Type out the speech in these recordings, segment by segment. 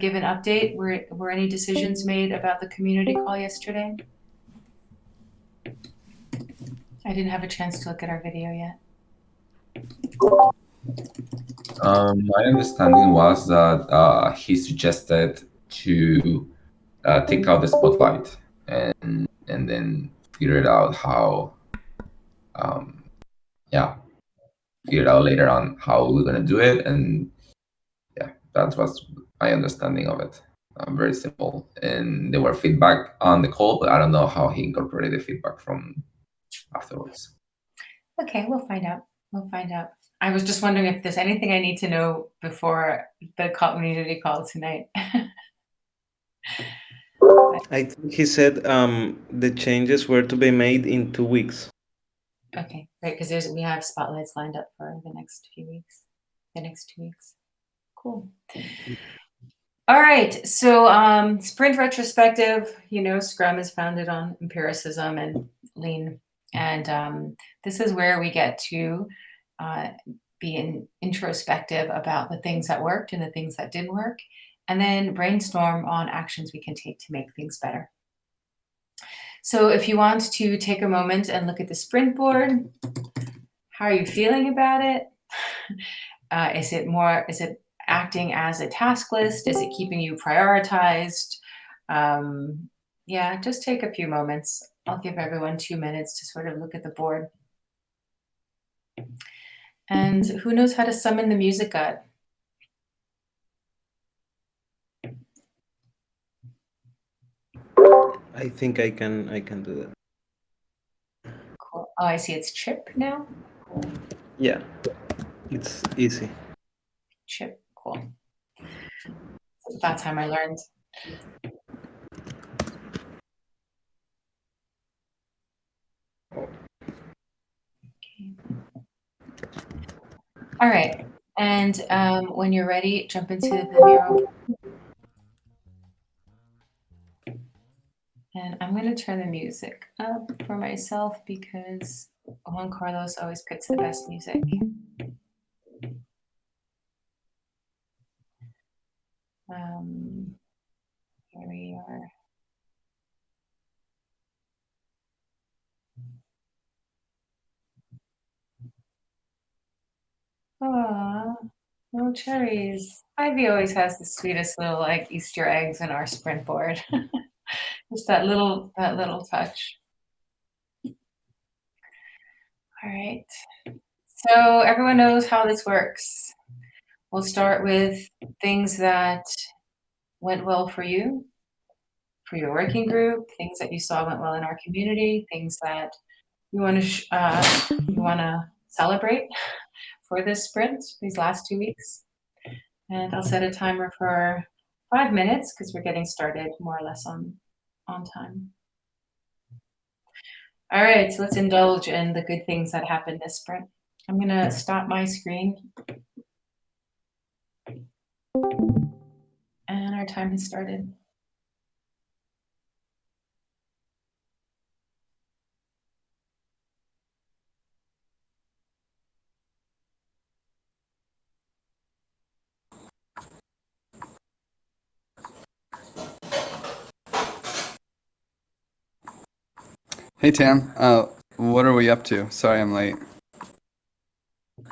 give an update? Were any decisions made about the community call yesterday? I didn't have a chance to look at our video yet. My understanding was that he suggested to take out the spotlight and then figure it out how, figure it out later on how we're gonna do it. And yeah, that was my understanding of it. Very simple. And there were feedback on the call, but I don't know how he incorporated the feedback from afterwards. Okay, we'll find out. We'll find out. I was just wondering if there's anything I need to know before the community call tonight. I think he said the changes were to be made in 2 weeks. Okay, great, because we have spotlights lined up for the next few weeks, the next 2 weeks. Cool. All right, so Sprint retrospective, Scrum is founded on empiricism and Lean. And this is where we get to be introspective about the things that worked and the things that didn't work, and then brainstorm on actions we can take to make things better. So if you want to take a moment and look at the sprint board, how are you feeling about it? Is it acting as a task list? Is it keeping you prioritized? Yeah, just take a few moments. I'll give everyone 2 minutes to sort of look at the board. And who knows how to summon the music god? I think I can do that. Cool. Oh, I see it's Chip now. Cool. Yeah, it's easy. Chip, cool. It's about time I learned. Okay. All right, and when you're ready, jump into the Miro. And I'm going to turn the music up for myself because Juan Carlos always picks the best music. Here we are. Aw, little cherries. Ivy always has the sweetest little Easter eggs in our sprint board. Just that little touch. All right. So everyone knows how this works. We'll start with things that went well for you, for your working group, things that you saw went well in our community, things that you want to celebrate for this sprint, these last 2 weeks. And I'll set a timer for 5 minutes because we're getting started more or less on time. All right, so let's indulge in the good things that happened this sprint. I'm going to stop my screen. And our time has started. Hey, Tam. What are we up to? Sorry I'm late.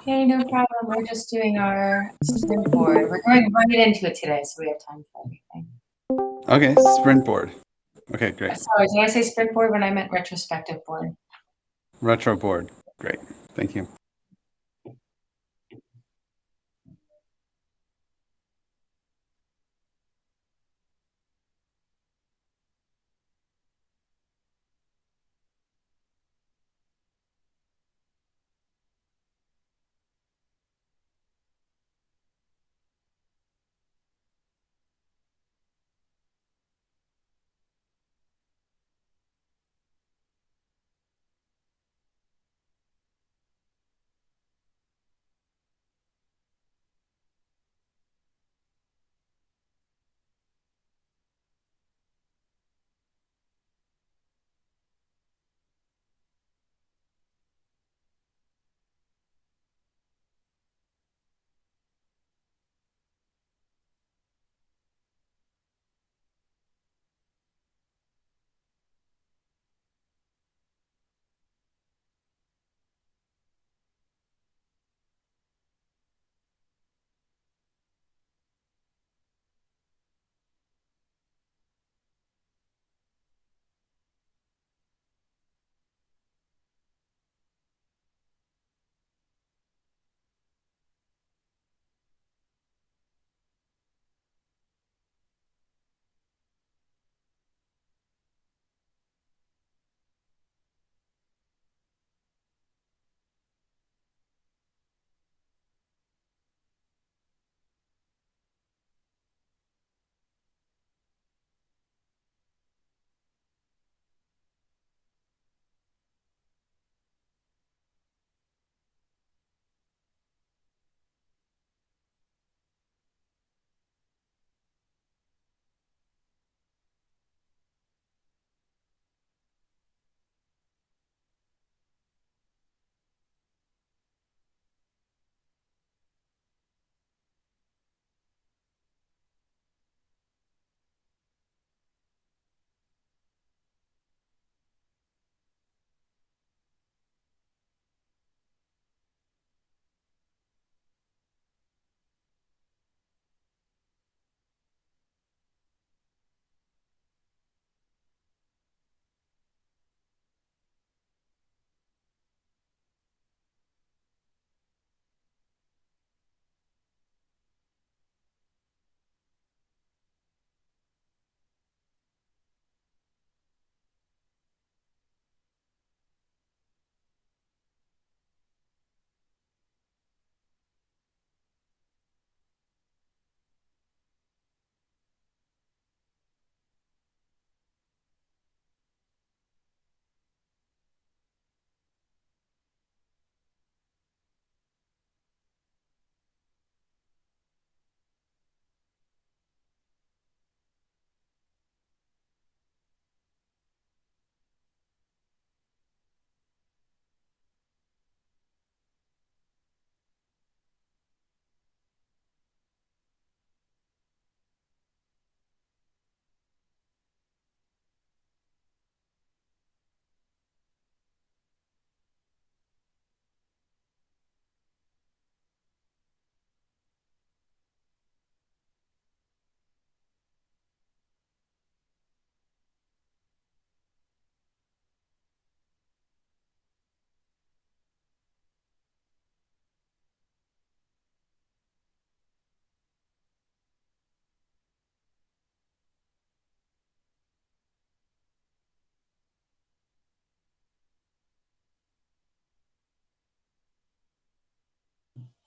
Hey, no problem. We're just doing our sprint board. We're going right into it today, so we have time for everything. Okay, sprint board. Okay, great. Sorry, did I say sprint board when I meant retrospective board? Retro board. Great. Thank you.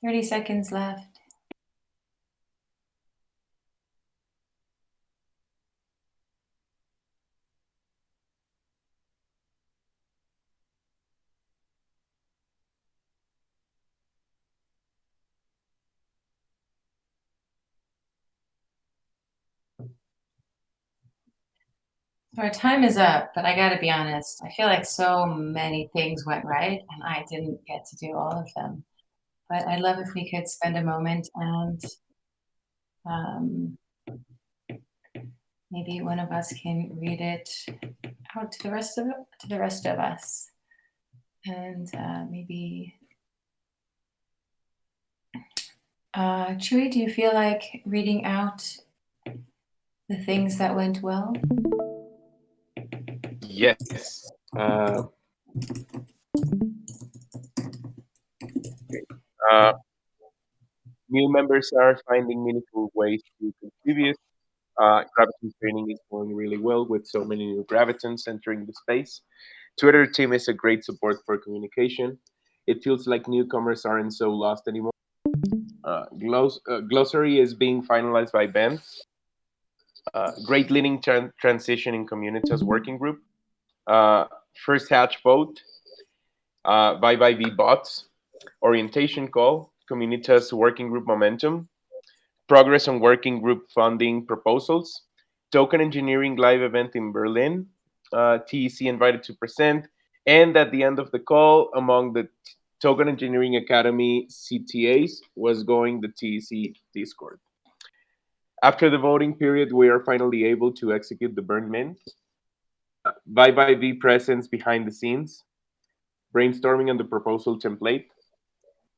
30 seconds left. So our time is up, but I gotta be honest, I feel like so many things went right and I didn't get to do all of them. But I'd love if we could spend a moment and maybe one of us can read it out to the rest of us. And maybe Chewy, do you feel like reading out the things that went well? Yes. New members are finding meaningful ways to contribute. Graviton training is going really well with so many new Gravitons entering the space. Twitter team is a great support for communication. It feels like newcomers aren't so lost anymore. Glossary is being finalized by Ben. Great leading transition in Communitas working group. First hatch vote. Bye bye V bots. Orientation call. Communitas working group momentum. Progress on working group funding proposals. Token engineering live event in Berlin. TEC invited to present. And at the end of the call, among the Token Engineering Academy CTAs was going the TEC Discord. After the voting period, we are finally able to execute the burn mint. Bye bye V presence behind the scenes. Brainstorming on the proposal template.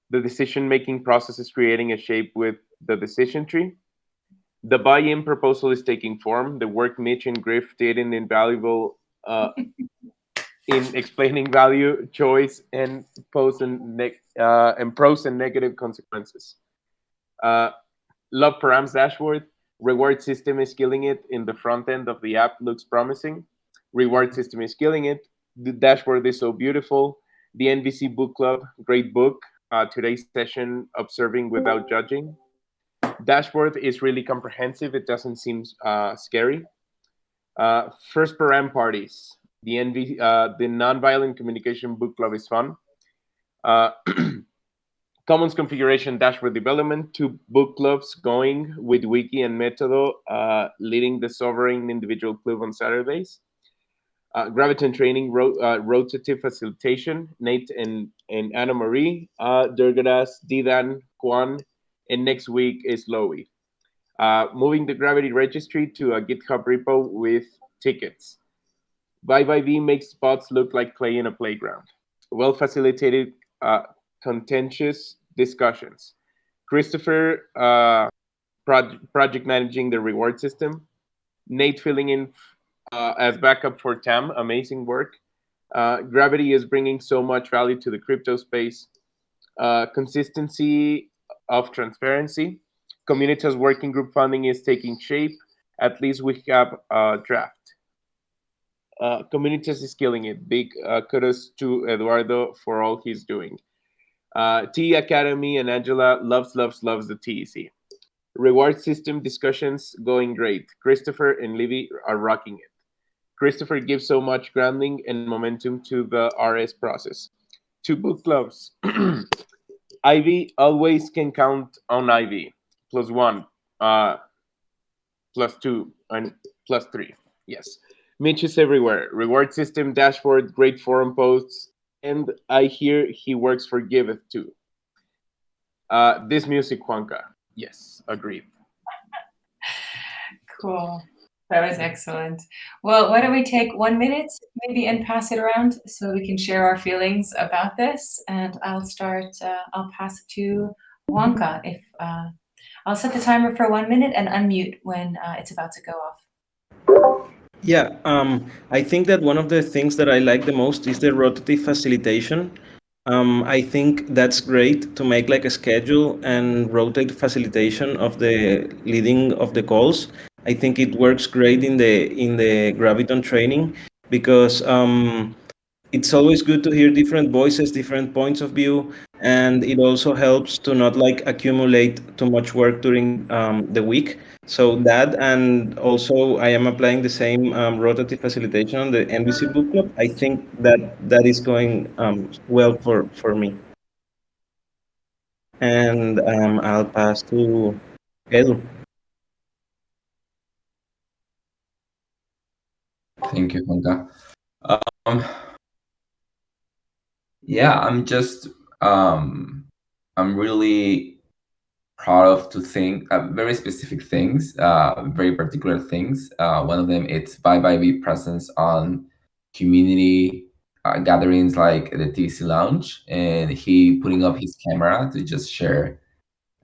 The decision making process is creating a shape with the decision tree. The buy in proposal is taking form. The work Mitch and Griff did in invaluable in explaining value, choice, and pros and negative consequences. Love Param's dashboard. Reward system is killing it. In the front end of the app looks promising. Reward system is killing it. The dashboard is so beautiful. The NBC Book Club, great book. Today's session, Observing Without Judging. Dashboard is really comprehensive. It doesn't seem scary. First Param parties. The Nonviolent Communication Book Club is fun. Commons configuration dashboard development, 2 book clubs going with Wiki and Metodo leading the sovereign individual club on Saturdays. Graviton training, rotative facilitation, Nate and Anna Marie, Durgadas, Didan, Juan, and next week is Loey. Moving the Gravity registry to a GitHub repo with tickets. Bye Bye V makes spots look like play in a playground. Well facilitated, contentious discussions. Christopher, project managing the reward system. Nate filling in as backup for Tam, amazing work. Gravity is bringing so much value to the crypto space. Consistency of transparency. Communitas working group funding is taking shape. At least we have a draft. Communitas is killing it. Big kudos to Eduardo for all he's doing. T Academy and Angela loves the TEC. Reward system discussions going great. Christopher and Livy are rocking it. Christopher gives so much grounding and momentum to the RS process. 2 book clubs. Ivy always can count on Ivy. +1, +2, and +3. Yes. Mitch is everywhere. Reward system, dashboard, great forum posts, and I hear he works for Giveth too. This music, Juanca. Yes, agreed. Cool. That was excellent. Well, why don't we take 1 minute maybe and pass it around so we can share our feelings about this. And I'll pass it to Wonka. I'll set the timer for 1 minute and unmute when it's about to go off. Yeah, I think that one of the things that I like the most is the rotative facilitation. I think that's great to make like a schedule and rotate facilitation of the leading of the calls. I think it works great in the Graviton training because it's always good to hear different voices, different points of view, and it also helps to not like accumulate too much work during the week. So that, and also I am applying the same rotative facilitation on the NBC Book Club. I think that that is going well for me. And I'll pass to Edu. Thank you, Juanca. Um, yeah, I'm really proud of to think very specific things, very particular things. One of them it's by presence on community gatherings like the TC Lounge, and he putting up his camera to just share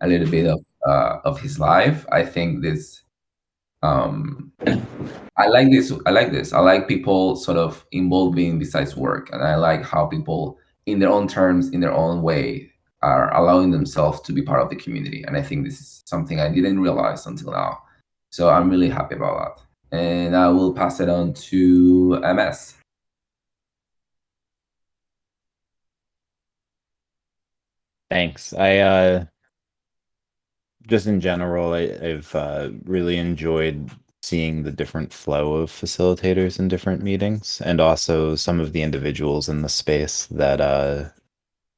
a little bit of his life. I think this um, I like this. I like this. I like people sort of involving besides work, and I like how people, in their own terms, in their own way, are allowing themselves to be part of the community. And I think this is something I didn't realize until now. So I'm really happy about that. And I will pass it on to MS. Thanks. I just in general, I've really enjoyed seeing the different flow of facilitators in different meetings, and also some of the individuals in the space that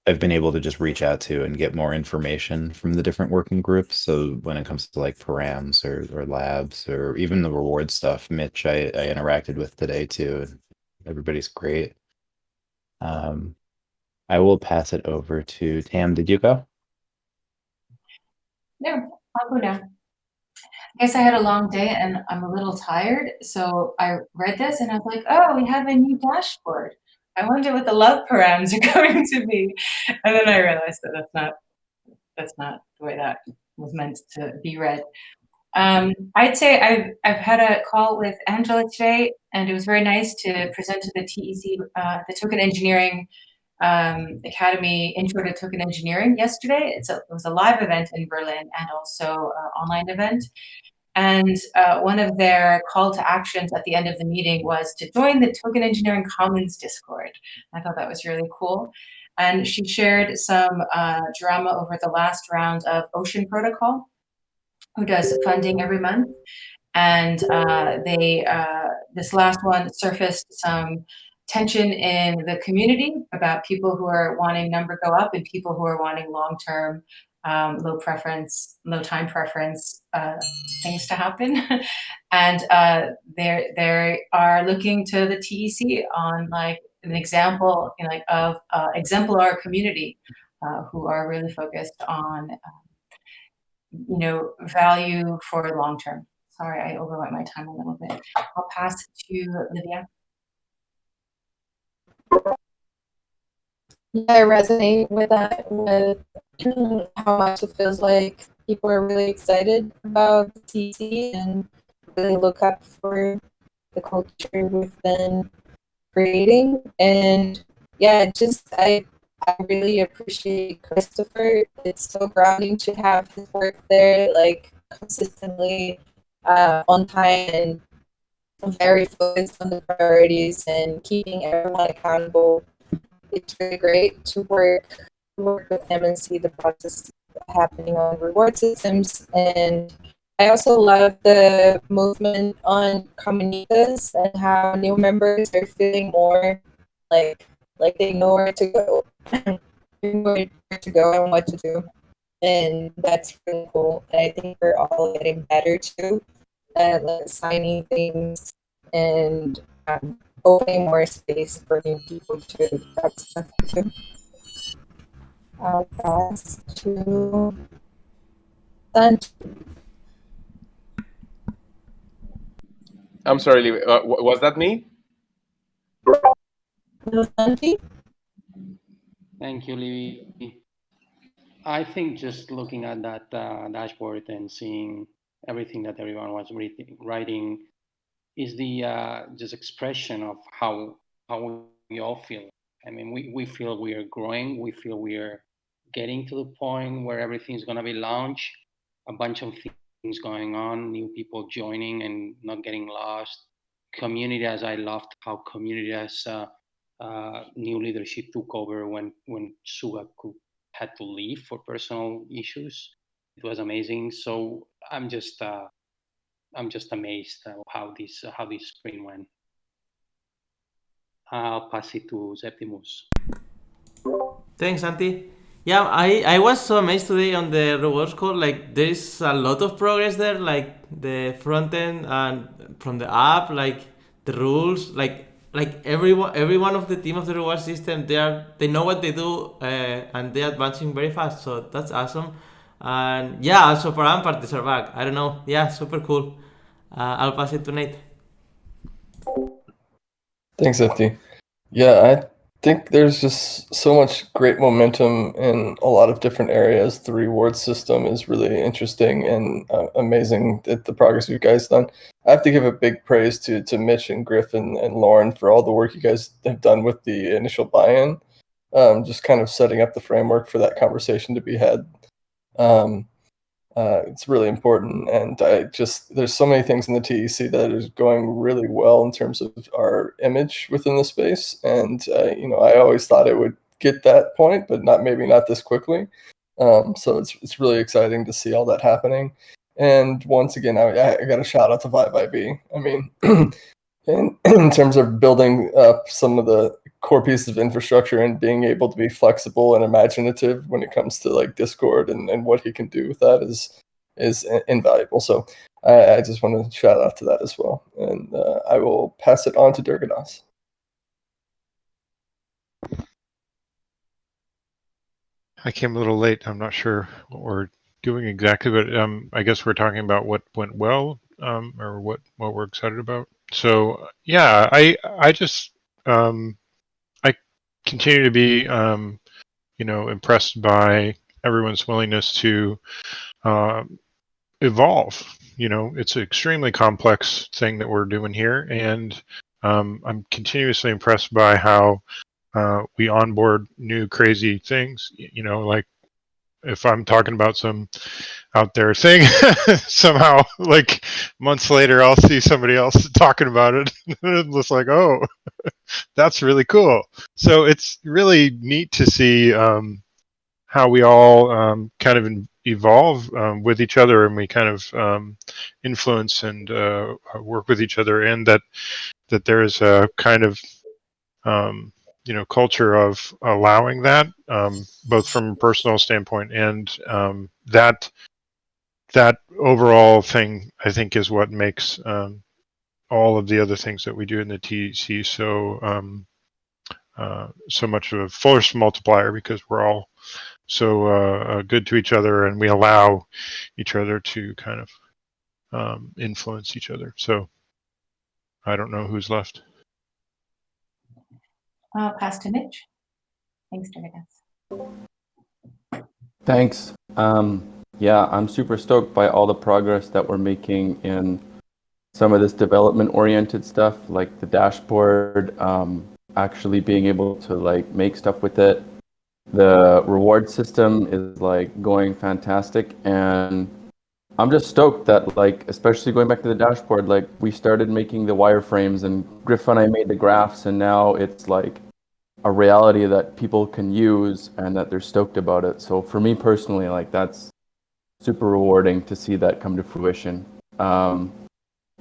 I've been able to just reach out to and get more information from the different working groups. So when it comes to like params or labs or even the reward stuff, Mitch, I interacted with today too, and everybody's great. I will pass it over to Tam. Did you go? No, I'll go now. I guess I had a long day and I'm a little tired, so I read this and I was like, oh, we have a new dashboard. I wonder what the love params are going to be. And then I realized that that's not the way that was meant to be read. I'd say I've had a call with Angela today, and it was very nice to present to the TEC, the Token Engineering Academy Intro to Token Engineering yesterday. It was a live event in Berlin and also an online event. And one of their call to actions at the end of the meeting was to join the Token Engineering Commons Discord. I thought that was really cool. And she shared some drama over the last round of Ocean Protocol, who does funding every month. And this last one surfaced some tension in the community about people who are wanting number go up and people who are wanting long-term low time preference things to happen. And they are looking to the TEC on like an example, of exemplar community who are really focused on value for long term. Sorry, I overwent my time a little bit. I'll pass to Lydia. Yeah, I resonate with that, with how much it feels like people are really excited about the TC and really look up for the culture we've been creating. And yeah, I really appreciate Christopher. It's so grounding to have his work there, like consistently on time and very focused on the priorities and keeping everyone accountable. It's really great to work with him and see the process happening on reward systems. And I also love the movement on comunitas and how new members are feeling more like they know where to go, where to go and what to do. And that's really cool. And I think we're all getting better too at like assigning things and opening more space for new people to grab stuff too. I'll pass to Santi. I'm sorry, was that me? Santi? Thank you, Libby. I think just looking at that dashboard and seeing everything that everyone was writing is the just expression of how we all feel. I mean, we feel we are growing. We feel we are getting to the point where everything's going to be launched. A bunch of things going on, new people joining and not getting lost. Community, as I loved how community has new leadership took over when Suga had to leave for personal issues. It was amazing. So I'm just amazed at how this sprint went. I'll pass it to Septimus. Thanks, Santi. Yeah, I was so amazed today on the rewards code. Like, there is a lot of progress there. Like the front end and from the app, like the rules, like every one of the team of the reward system, they know what they do, and they're advancing very fast. So that's awesome. And yeah, also Param parties are back. I don't know. Yeah, super cool. I'll pass it to Nate. Thanks, Eti. Yeah, I think there's just so much great momentum in a lot of different areas. The reward system is really interesting and amazing at the progress you guys done. I have to give a big praise to Mitch and Griffin and Lauren for all the work you guys have done with the initial buy-in. Just kind of setting up the framework for that conversation to be had. It's really important, and there's so many things in the TEC that is going really well in terms of our image within the space, and I always thought it would get that point, but maybe not this quickly. So it's really exciting to see all that happening. And once again, I got a shout out to ViVIV. I mean, in terms of building up some of the core pieces of infrastructure and being able to be flexible and imaginative when it comes to like Discord and what he can do with that is invaluable. So I just want to shout out to that as well. And I will pass it on to Durgadas. I came a little late. I'm not sure what we're doing exactly, but I guess we're talking about what went well, or what we're excited about. So yeah, I just I continue to be impressed by everyone's willingness to evolve. It's an extremely complex thing that we're doing here, and I'm continuously impressed by how we onboard new crazy things. Like if I'm talking about some out there thing, somehow like months later I'll see somebody else talking about it. It's just like, oh, that's really cool. So it's really neat to see how we all kind of evolve with each other, and we kind of influence and work with each other, and that there is a kind of culture of allowing that, both from a personal standpoint and that overall thing, I think, is what makes all of the other things that we do in the TEC so much of a force multiplier, because we're all so good to each other, and we allow each other to kind of influence each other. So I don't know who's left. Pass to Mitch. Thanks, Durgadas. Thanks. Yeah, I'm super stoked by all the progress that we're making in some of this development-oriented stuff, like the dashboard, actually being able to like make stuff with it. The reward system is like going fantastic, and I'm just stoked that, like, especially going back to the dashboard, like we started making the wireframes and Griff and I made the graphs, and now it's like a reality that people can use and that they're stoked about it. So for me personally, like that's super rewarding to see that come to fruition.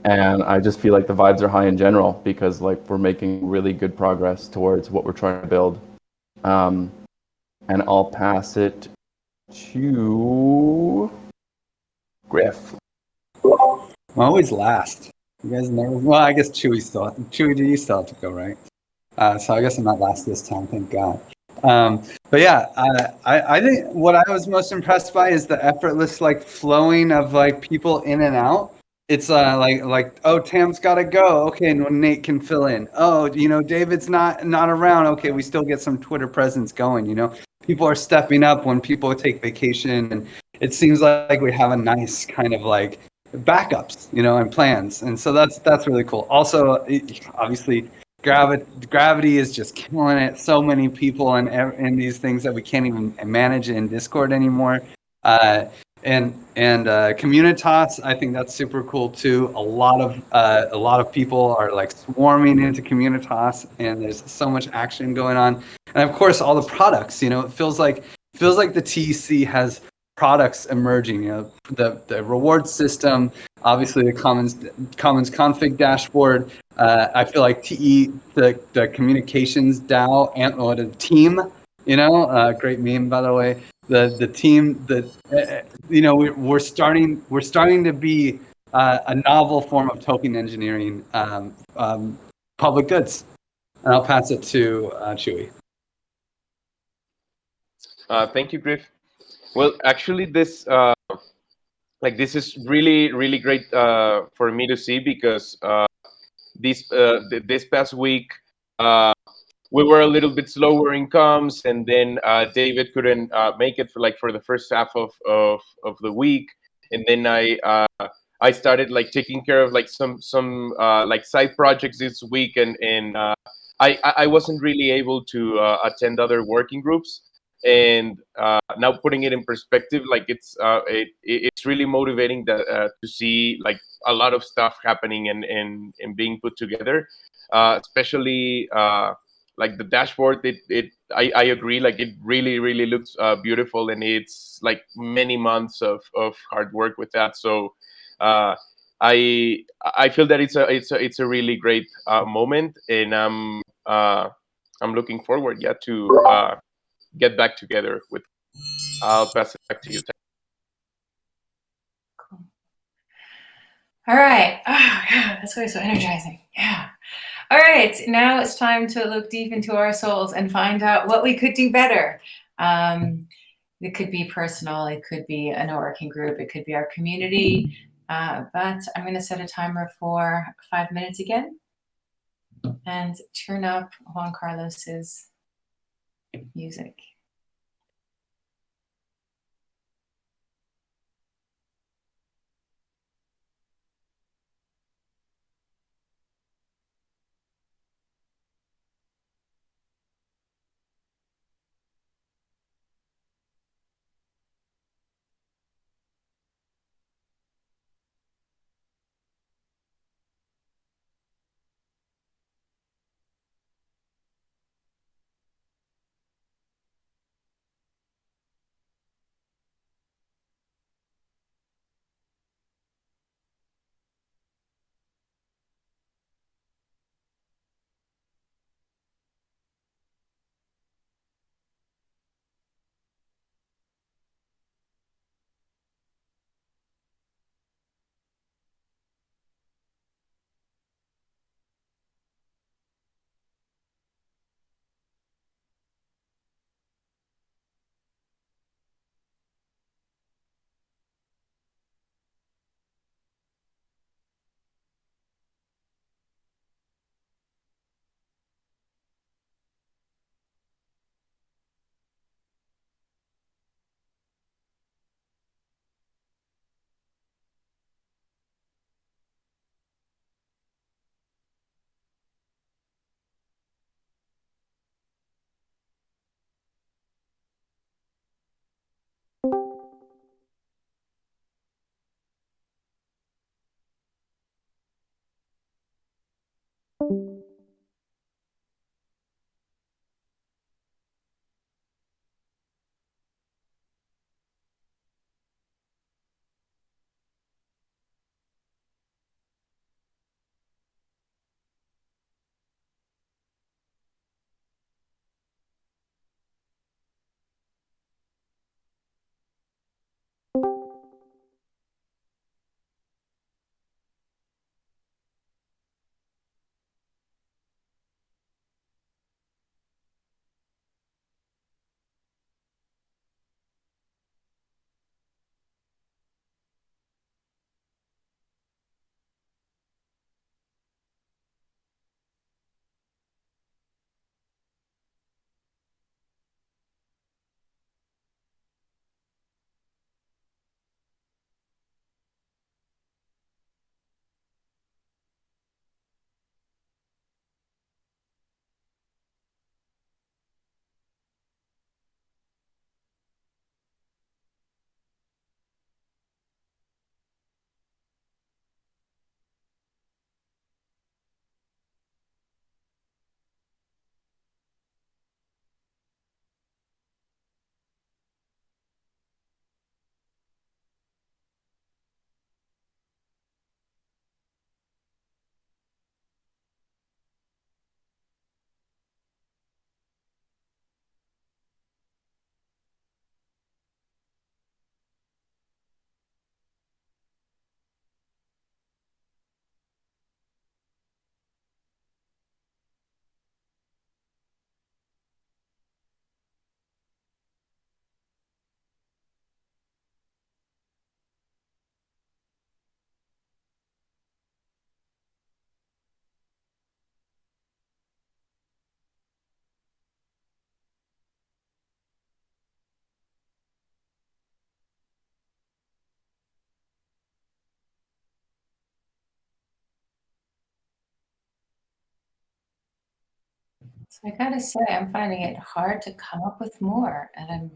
And I just feel like the vibes are high in general, because like we're making really good progress towards what we're trying to build. And I'll pass it to Griff. I'm always last. You guys never. Well, I guess Chewy do you still have to go, right? So I guess I'm not last this time, thank God. But yeah, I think what I was most impressed by is the effortless like flowing of like people in and out. It's like oh, Tam's got to go. Okay, and Nate can fill in. Oh, David's not around. Okay, we still get some Twitter presence going. People are stepping up when people take vacation, and it seems like we have a nice kind of like backups, and plans, and so that's really cool. Also, obviously, gravity is just killing it. So many people and these things that we can't even manage in Discord anymore. and Communitas, I think that's super cool too. A lot of people are like swarming into Communitas, and there's so much action going on. And of course, all the products. It feels like the TEC has products emerging. The reward system, obviously the Commons config dashboard. I feel like the communications DAO and the team. Great meme, by the way. The team that we're starting to be a novel form of token engineering, public goods. And I'll pass it to Chewy. Thank you, Griff. Well, actually, this is really really great for me to see, because this past week we were a little bit slower in comms, and then David couldn't make it for the first half of the week, and then I started taking care of some side projects this week, and I wasn't really able to attend other working groups. And now putting it in perspective, it's really motivating to see a lot of stuff happening and being put together, especially the dashboard. I agree, it really looks beautiful, and it's many months of hard work with that. So uh, I feel that it's a really great moment, and I'm looking forward to get back together with. I'll pass it back to you. Cool. All right. Oh, yeah, that's always so energizing. Yeah. All right. Now it's time to look deep into our souls and find out what we could do better. It could be personal. It could be an working group. It could be our community. But I'm going to set a timer for 5 minutes again and turn up Juan Carlos's music. So I gotta say, I'm finding it hard to come up with more, and I'm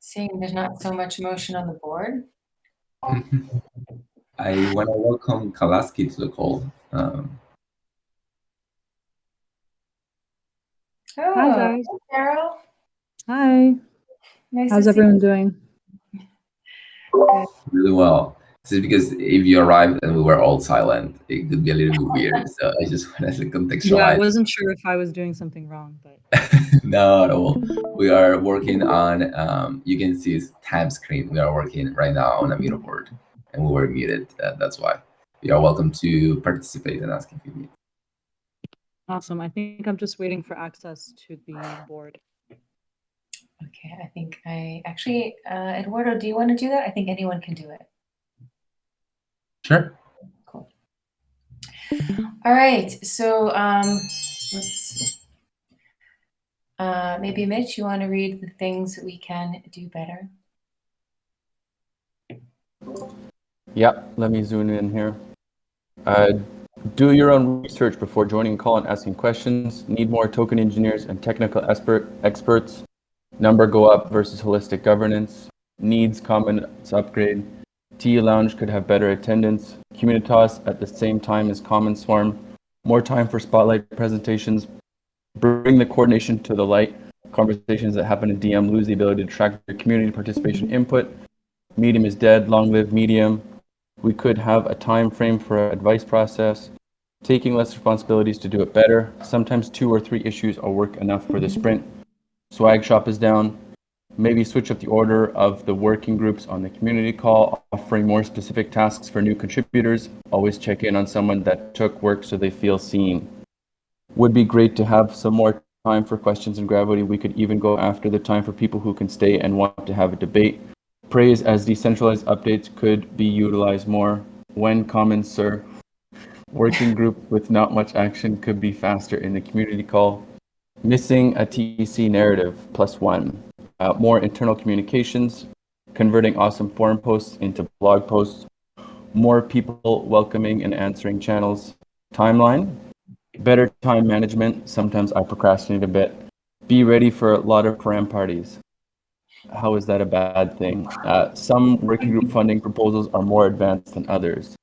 seeing there's not so much motion on the board. I want to welcome Kalaski to the call. Oh, Hi, guys. hey, Carol. Hi. Nice How's to see everyone you. doing? Good. Really well. This is because if you arrived and we were all silent, it could be a little bit weird. So I just wanted to Yeah, I contextualize. wasn't sure if I was doing something wrong, but No, no. We are working on, you can see it's tab screen. We are working right now on a mute board and we were muted. That's why. You are welcome to participate and ask if you need. awesome. I think I'm just waiting for access to the board. Okay, I think I actually, Eduardo, do you want to do that? I think anyone can do it. Sure. Cool. All right, so let's maybe Mitch, you want to read the things that we can do better? Yep, let me zoom in here. Do your own research before joining a call and asking questions. Need more token engineers and technical experts. Number go up versus holistic governance. Needs commons upgrade. TE Lounge could have better attendance. Communitas at the same time as Common Swarm. More time for spotlight presentations. Bring the coordination to the light. Conversations that happen in DM lose the ability to track the community participation input. Medium is dead. Long live Medium. We could have a time frame for an advice process. Taking less responsibilities to do it better. Sometimes 2 or 3 issues are work enough for the sprint. Swag shop is down. Maybe switch up the order of the working groups on the community call, offering more specific tasks for new contributors. Always check in on someone that took work so they feel seen. Would be great to have some more time for questions and gravity. We could even go after the time for people who can stay and want to have a debate. Praise as decentralized updates could be utilized more. When comments, sir. Working group with not much action could be faster in the community call. Missing a TEC narrative, +1. More internal communications. Converting awesome forum posts into blog posts. More people welcoming and answering channels. Timeline. Better time management. Sometimes I procrastinate a bit. Be ready for a lot of param parties. How is that a bad thing? Some working group funding proposals are more advanced than others.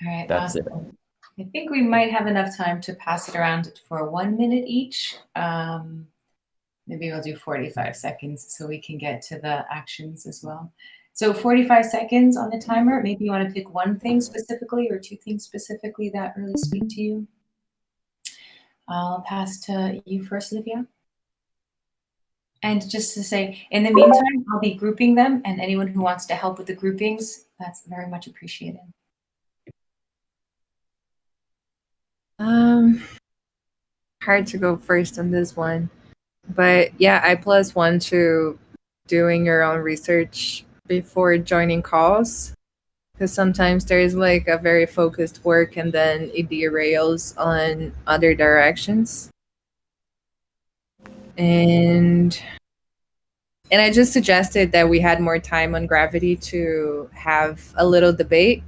All right, That's awesome. I think we might have enough time to pass it around for 1 minute each. Maybe we'll do 45 seconds so we can get to the actions as well. So 45 seconds on the timer. Maybe you want to pick one thing specifically or 2 things specifically that really speak to you. I'll pass to you first, Livia. And just to say, in the meantime, I'll be grouping them, and anyone who wants to help with the groupings, that's very much appreciated. Hard to go first on this one. But yeah, I +1 to doing your own research before joining calls. Because sometimes there's like a very focused work and then it derails on other directions. And I just suggested that we had more time on gravity to have a little debate.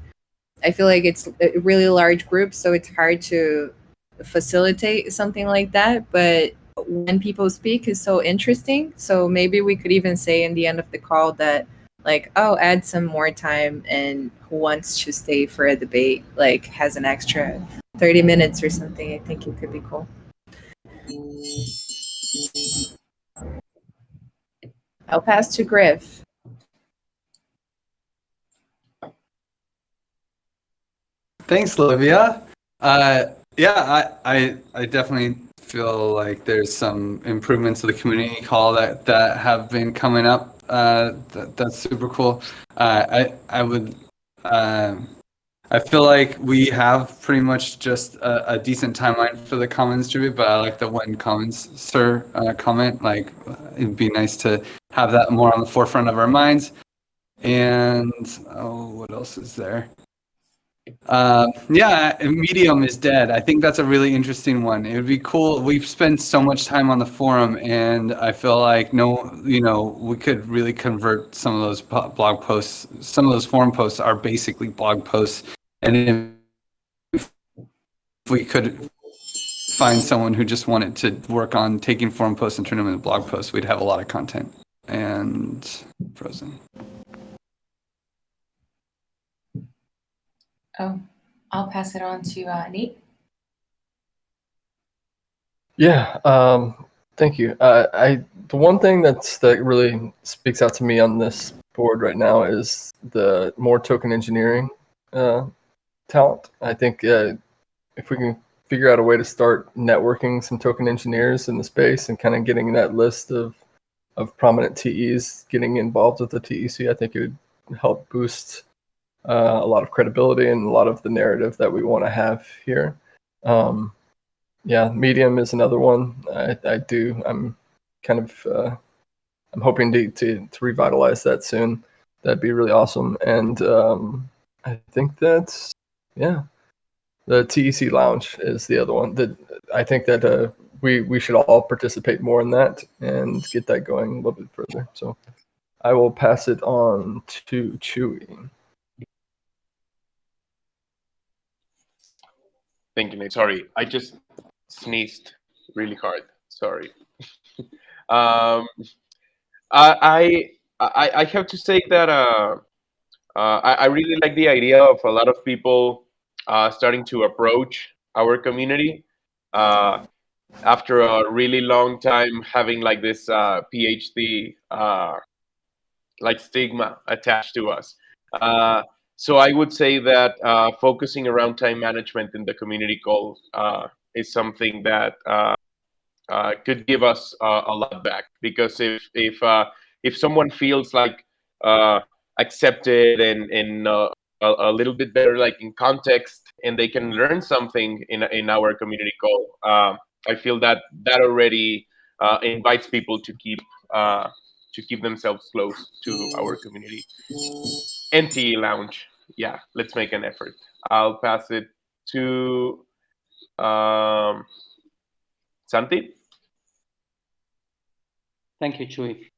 I feel like it's a really large group, so it's hard to facilitate something like that. But when people speak is so interesting. So maybe we could even say in the end of the call that like, oh, add some more time, and who wants to stay for a debate, like has an extra 30 minutes or something. I think it could be cool. I'll pass to Griff. Thanks, Livia. Yeah, I definitely feel like there's some improvements to the community call that have been coming up. That's super cool. I feel like we have pretty much just a decent timeline for the comments distribute, but I like the when comments, sir, comment. Like, it'd be nice to have that more on the forefront of our minds. And what else is there? Yeah, Medium is dead. I think that's a really interesting one. It would be cool. We've spent so much time on the forum, and I feel like we could really convert some of those blog posts. Some of those forum posts are basically blog posts, and we could find someone who just wanted to work on taking forum posts and turn them into blog posts, we'd have a lot of content. And frozen. Oh, I'll pass it on to Nate. Yeah, thank you. The one thing that really speaks out to me on this board right now is the more token engineering talent. I think if we can figure out a way to start networking some token engineers in the space and kind of getting that list of prominent TEs getting involved with the TEC, I think it would help boost a lot of credibility and a lot of the narrative that we want to have here. Yeah, Medium is another one. I'm kind of I'm hoping to revitalize that soon. That'd be really awesome. And I think that's the TEC Lounge is the other one that I think that we should all participate more in that and get that going a little bit further. So I will pass it on to Chewy. Thank you, Nate. Sorry, I just sneezed really hard. Sorry. I have to say that I really like the idea of a lot of people starting to approach our community after a really long time having like this PhD like stigma attached to us. So I would say that focusing around time management in the community call is something that could give us a lot back, because if someone feels like accepted and a little bit better, like in context, and they can learn something in our community call, I feel that already invites people to keep themselves close to our community. NTE Lounge, yeah, let's make an effort. I'll pass it to Santi. Thank you, Chuy.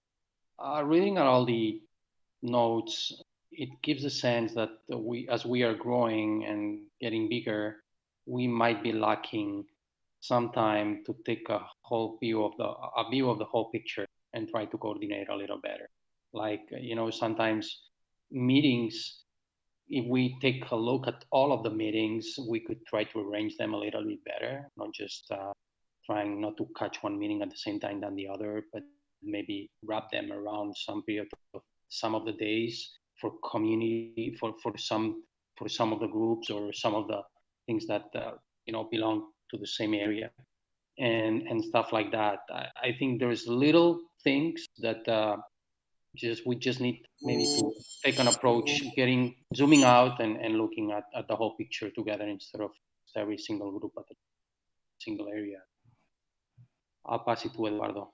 Reading all the notes, it gives a sense that as we are growing and getting bigger, we might be lacking some time to take a view of the whole picture and try to coordinate a little better. Like, sometimes meetings, if we take a look at all of the meetings, we could try to arrange them a little bit better, not just trying not to catch one meeting at the same time than the other, but maybe wrap them around some period of some of the days for community, for some of the groups or some of the things that belong to the same area, and stuff like that. I think there's little things that we just need maybe to take an approach, zooming out and looking at the whole picture together instead of every single group at a single area. I'll pass it to Eduardo.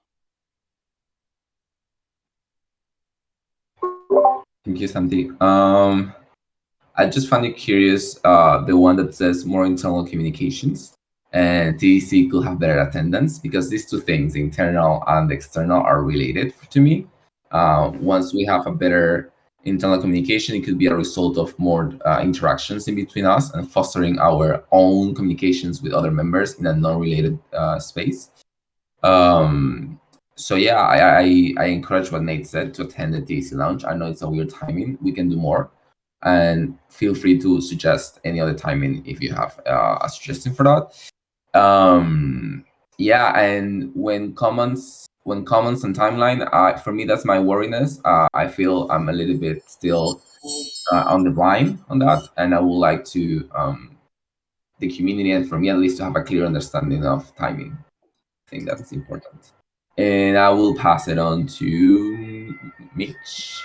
Thank you, Santi. I just found it curious, the one that says more internal communications and TEC could have better attendance, because these two things, internal and external, are related to me. Once we have a better internal communication, it could be a result of more interactions in between us and fostering our own communications with other members in a non-related space. So yeah, I encourage what Nate said, to attend the TEC Lounge. I know it's a weird timing. We can do more. And feel free to suggest any other timing if you have a suggestion for that. Yeah, and when comments and timeline, for me, that's my worriness. I feel I'm a little bit still on the blind on that, and I would like to the community, and for me at least, to have a clear understanding of timing. I think that's important. And I will pass it on to Mitch.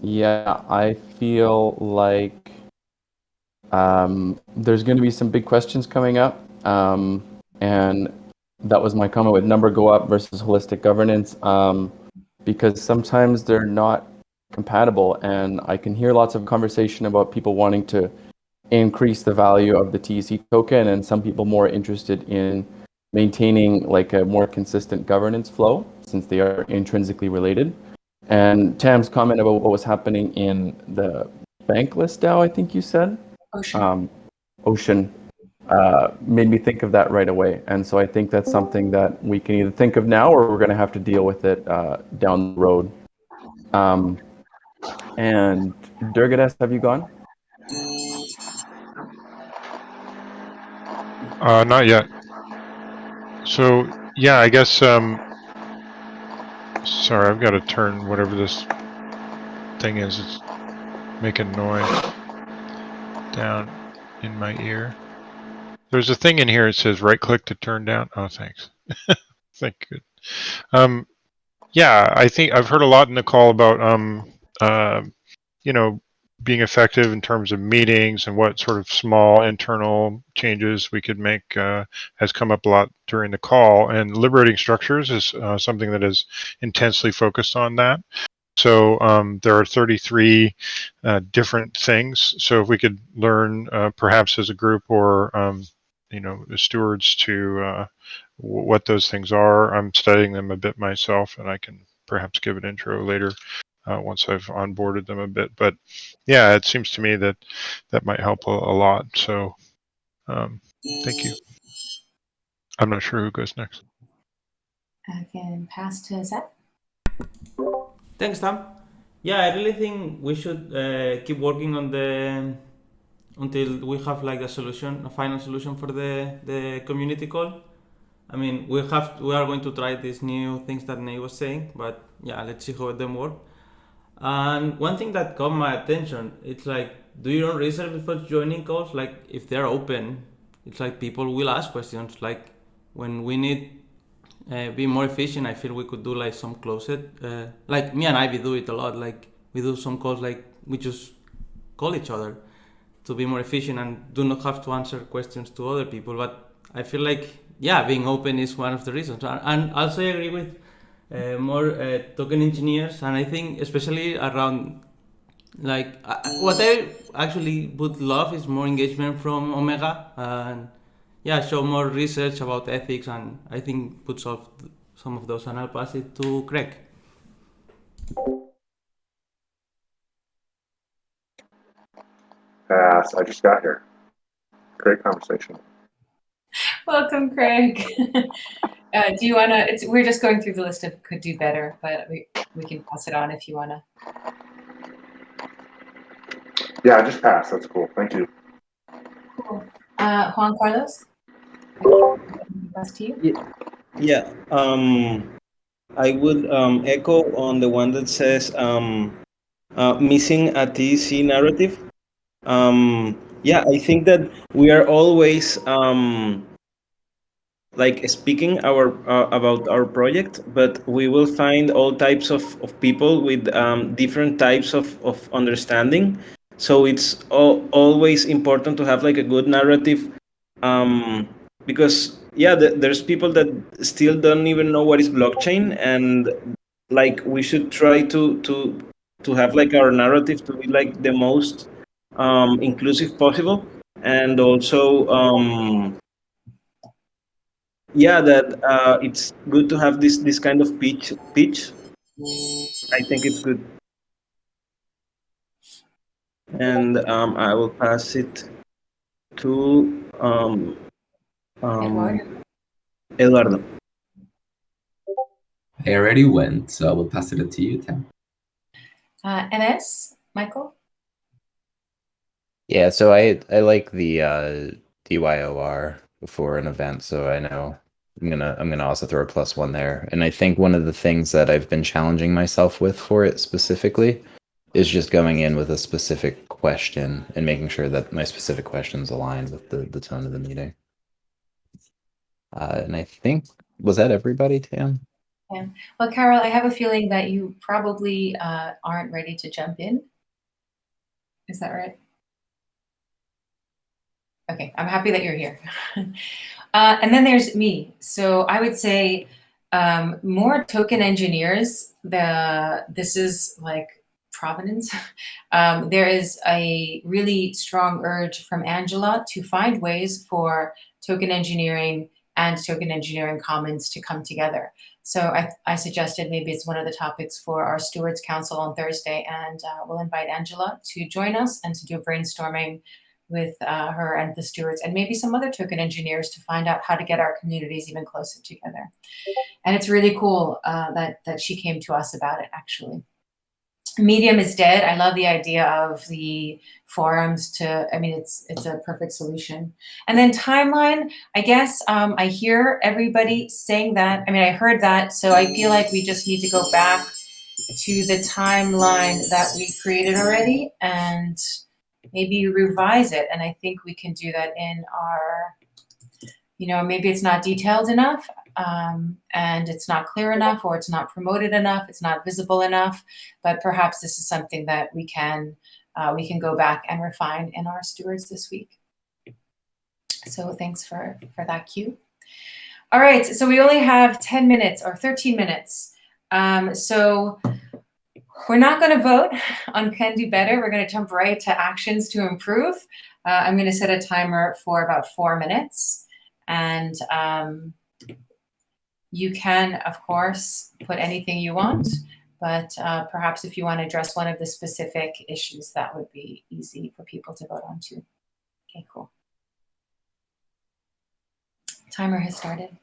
Yeah, I feel like there's going to be some big questions coming up. And that was my comment with number go up versus holistic governance, because sometimes they're not compatible. And I can hear lots of conversation about people wanting to increase the value of the TEC token, and some people more interested in maintaining like a more consistent governance flow, since they are intrinsically related. And Tam's comment about what was happening in the bankless DAO, I think you said. Ocean. Ocean made me think of that right away. And so I think that's something that we can either think of now or we're going to have to deal with it down the road. And Durgadesh, have you gone? Not yet. So yeah, I guess. Sorry, I've got to turn whatever this thing is. It's making noise down in my ear. There's a thing in here. It says right-click to turn down. Oh, thanks. Thank you. Yeah, I think I've heard a lot in the call about being effective in terms of meetings and what sort of small internal changes we could make has come up a lot during the call. And liberating structures is something that is intensely focused on that. So there are 33 different things. So if we could learn, perhaps as a group or the stewards, to what those things are. I'm studying them a bit myself, and I can perhaps give an intro later once I've onboarded them a bit. But yeah, it seems to me that that might help a lot. So thank you. I'm not sure who goes next. I can pass to Zach. Thanks, Tom. Yeah, I really think we should keep working on until we have like a final solution for the community call. I mean, we are going to try these new things that Nate was saying, but yeah, let's see how them work. And one thing that caught my attention, it's like, do your own research before joining calls. Like, if they're open, it's like people will ask questions. Like, when we need be more efficient, I feel we could do like some closed. Like me and Ivy do it a lot. Like we do some calls, like we just call each other to be more efficient and do not have to answer questions to other people. But I feel like, yeah, being open is one of the reasons. And also I agree with more token engineers, and I think especially around like what I actually would love is more engagement from Omega, and yeah, show more research about ethics, and I think put solve some of those, and I'll pass it to Craig. Pass. I just got here. Great conversation. Welcome, Craig. Do you want to? We're just going through the list of could do better, but we can pass it on if you want to. Yeah, I just passed. That's cool. Thank you. Cool. Juan Carlos, pass to you. Yeah. I would echo on the one that says missing a TEC narrative. Yeah, I think that we are always like speaking about our project, but we will find all types of people with different types of understanding. So it's always important to have like a good narrative, because yeah, there's people that still don't even know what is blockchain, and like we should try to have like our narrative to be like the most inclusive possible, and also yeah, that it's good to have this kind of pitch. I think it's good, and I will pass it to Eduardo. I already went, so I will pass it to you, Tim. NS, Michael? Yeah, so I like the DYOR before an event, so I know I'm gonna also throw a +1 there. And I think one of the things that I've been challenging myself with for it specifically is just going in with a specific question and making sure that my specific questions align with the tone of the meeting. And I think, was that everybody, Tam? Yeah. Well, Carol, I have a feeling that you probably aren't ready to jump in. Is that right? Okay, I'm happy that you're here. And then there's me. So I would say more token engineers. This is like provenance. There is a really strong urge from Angela to find ways for token engineering and token engineering commons to come together. So I suggested maybe it's one of the topics for our Stewards Council on Thursday, and we'll invite Angela to join us and to do brainstorming with her and the stewards and maybe some other token engineers to find out how to get our communities even closer together. And it's really cool that she came to us about it, actually. Medium is dead. I love the idea of the forums it's a perfect solution. And then timeline, I guess I hear everybody saying that. I heard that, so I feel like we just need to go back to the timeline that we created already and maybe revise it. And I think we can do that in our, maybe it's not detailed enough. And it's not clear enough, or it's not promoted enough, it's not visible enough, but perhaps this is something that we can go back and refine in our stewards this week. So thanks for that cue. All right, so we only have 10 minutes or 13 minutes. So we're not going to vote on Can Do Better. We're going to jump right to actions to improve. I'm going to set a timer for about 4 minutes, and you can, of course, put anything you want, but perhaps if you want to address one of the specific issues, that would be easy for people to vote on too. Okay, cool. Timer has started.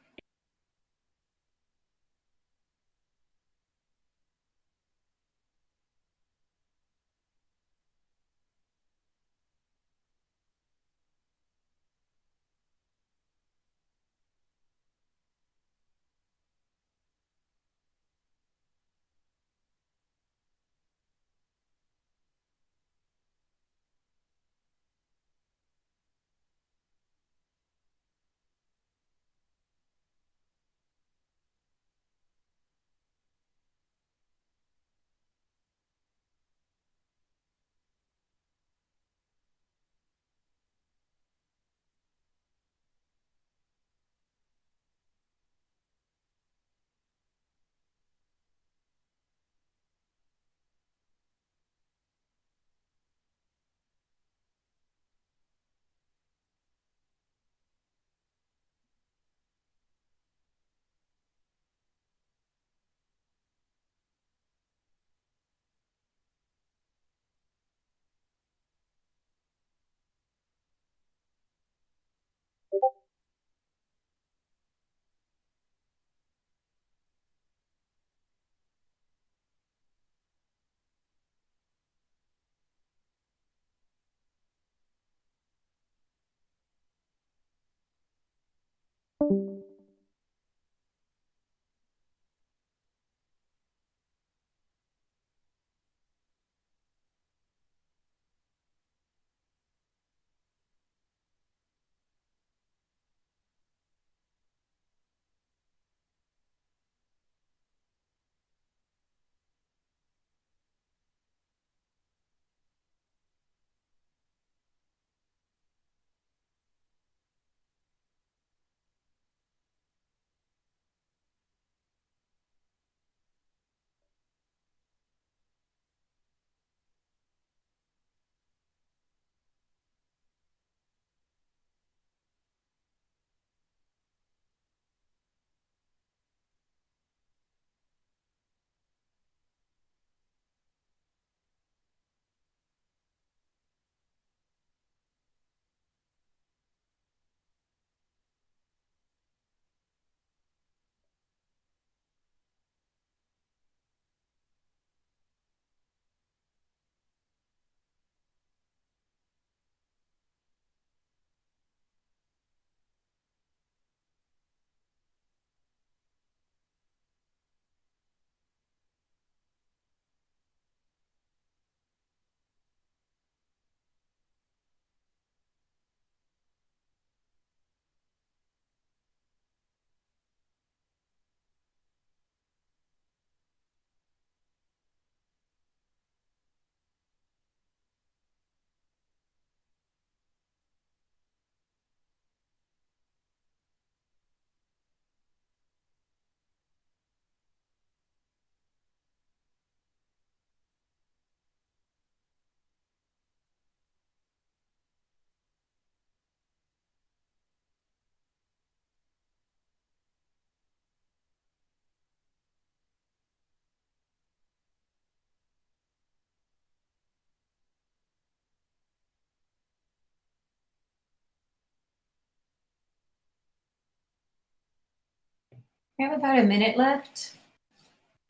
We have about a minute left,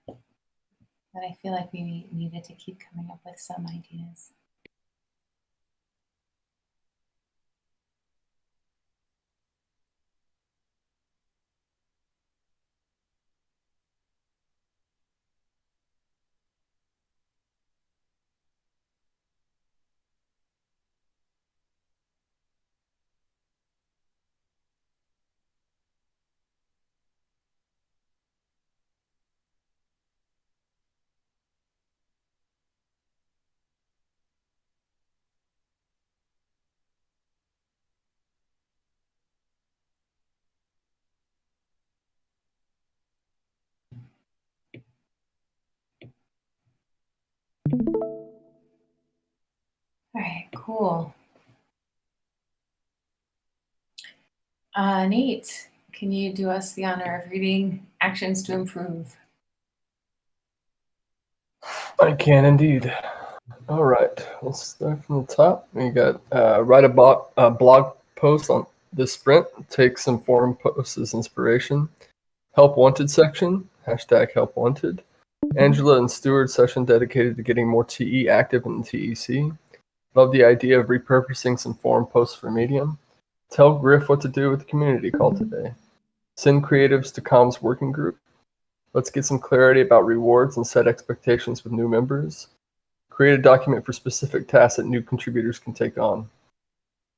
but I feel like we needed to keep coming up with some ideas. All right, cool. Nate, can you do us the honor of reading Actions to Improve? I can indeed. All right, let's start from the top. We got write a blog post on this sprint. Take some forum posts as inspiration. Help wanted section, #help wanted. Angela and Stuart session dedicated to getting more TE active in the TEC. Love the idea of repurposing some forum posts for Medium. Tell Griff what to do with the community call today. Send creatives to comms working group. Let's get some clarity about rewards and set expectations with new members. Create a document for specific tasks that new contributors can take on.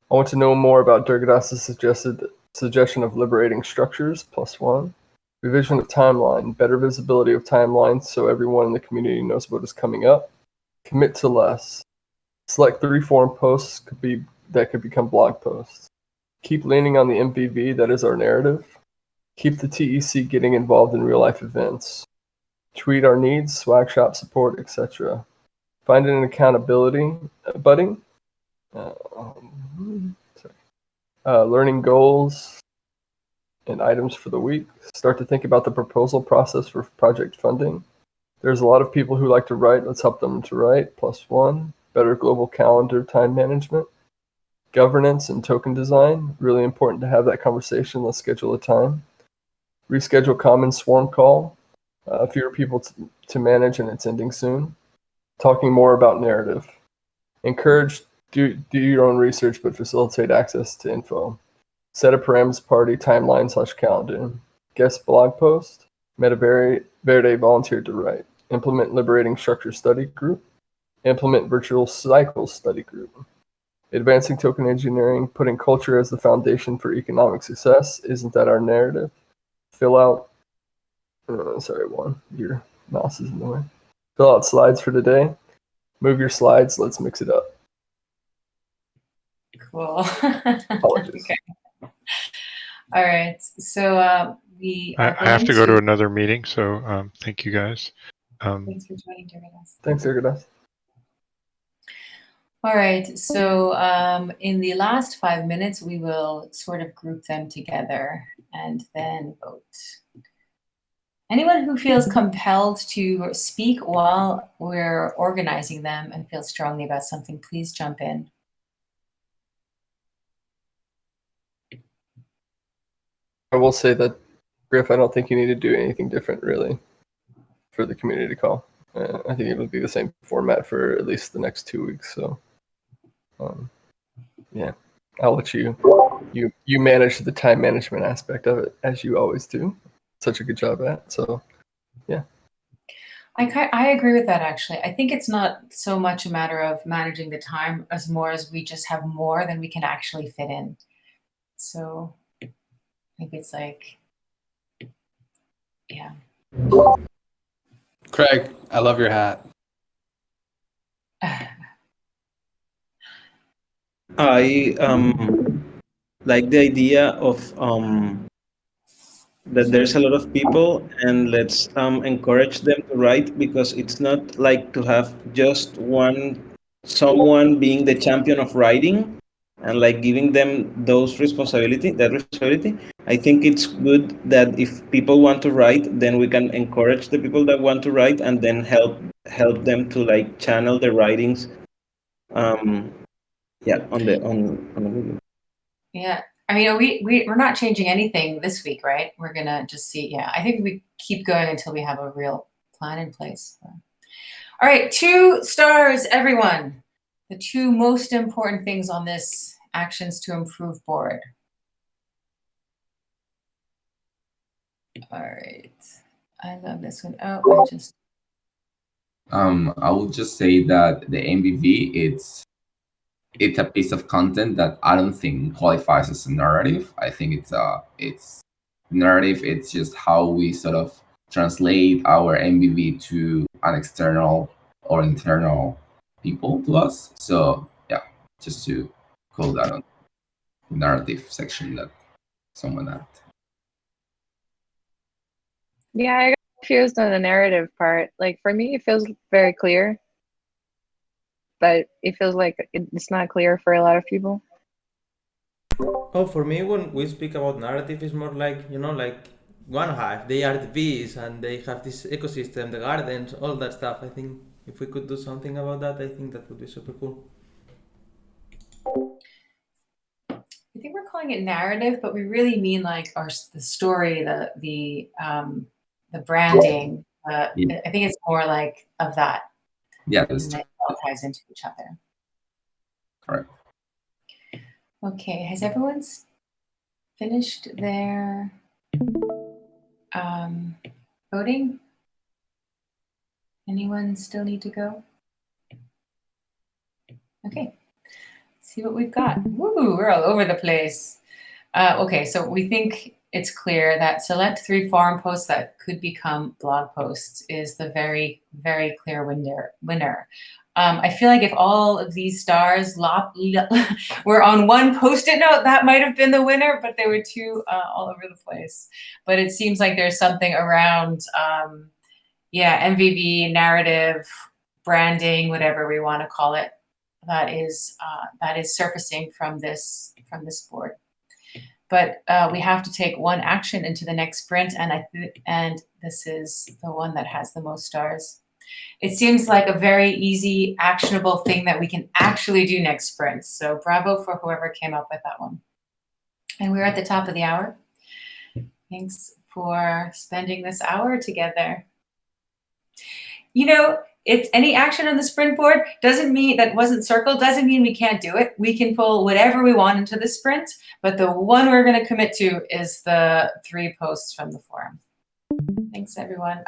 I want to know more about Durgadas's suggestion of liberating structures, +1. Revision of timeline, better visibility of timelines so everyone in the community knows what is coming up. Commit to less. Select 3 forum posts that could become blog posts. Keep leaning on the MVV that is our narrative. Keep the TEC getting involved in real life events. Tweet our needs, swag shop support, etc. Find an accountability buddy. Learning goals and items for the week. Start to think about the proposal process for project funding. There's a lot of people who like to write. Let's help them to write, +1. Better global calendar time management. Governance and token design. Really important to have that conversation. Let's schedule a time. Reschedule common swarm call. Fewer people to manage and it's ending soon. Talking more about narrative. Encourage do your own research but facilitate access to info. Set a params party timeline /calendar. Guest blog post. Meta Verde volunteered to write. Implement liberating structure study group. Implement virtual cycles study group. Advancing token engineering, putting culture as the foundation for economic success. Isn't that our narrative? Fill out, your mouse is in the way. Fill out slides for today. Move your slides, let's mix it up. Cool. Apologies. Okay. All right, so we are I have to going go to another meeting, so thank you guys. Thanks for joining, Durgadas. Thanks, Durgadas. All right, so in the last 5 minutes, we will sort of group them together and then vote. Anyone who feels compelled to speak while we're organizing them and feels strongly about something, please jump in. I will say that, Griff, I don't think you need to do anything different, really, for the community call. I think it will be the same format for at least the next 2 weeks, so yeah. I'll let you manage the time management aspect of it, as you always do. Such a good job at, so yeah. I agree with that, actually. I think it's not so much a matter of managing the time as more as we just have more than we can actually fit in. So I think it's like, yeah. Craig, I love your hat. I like the idea of that there's a lot of people and let's encourage them to write, because it's not like to have just someone being the champion of writing and like giving them that responsibility. I think it's good that if people want to write, then we can encourage the people that want to write and then help them to like channel their writings on the medium. Yeah, I mean, we're not changing anything this week, right? We're gonna just see. Yeah, I think we keep going until we have a real plan in place. All right, 2 stars, everyone. The 2 most important things on this actions to improve board. All right, I love this one. Oh, I just. I would just say that the MVV it's a piece of content that I don't think qualifies as a narrative. I think it's narrative. It's just how we sort of translate our MVV to an external or internal people to us. So yeah, just to call that on the narrative section that someone had. Yeah, I got confused on the narrative part. Like for me, it feels very clear, but it feels like it's not clear for a lot of people. Oh, for me, when we speak about narrative, it's more like, like one hive, they are the bees and they have this ecosystem, the gardens, all that stuff. I think if we could do something about that, I think that would be super cool. I think we're calling it narrative, but we really mean like the story, the branding. I think it's more like of that. Yeah, and it all ties into each other. Correct. Okay, has everyone finished their voting? Anyone still need to go? Okay, let's see what we've got. Woo, we're all over the place. Okay, so we think it's clear that select 3 forum posts that could become blog posts is the very, very clear winner. I feel like if all of these stars were on one Post-it note, that might have been the winner, but there were 2 all over the place. But it seems like there's something around, MVV, narrative, branding, whatever we want to call it, that is surfacing from this board. But we have to take one action into the next sprint, and this is the one that has the most stars. It seems like a very easy, actionable thing that we can actually do next sprint. So bravo for whoever came up with that one. And we're at the top of the hour. Thanks for spending this hour together. It's any action on the sprint board doesn't mean that wasn't circled, doesn't mean we can't do it. We can pull whatever we want into the sprint, but the one we're going to commit to is the 3 posts from the forum. Thanks, everyone.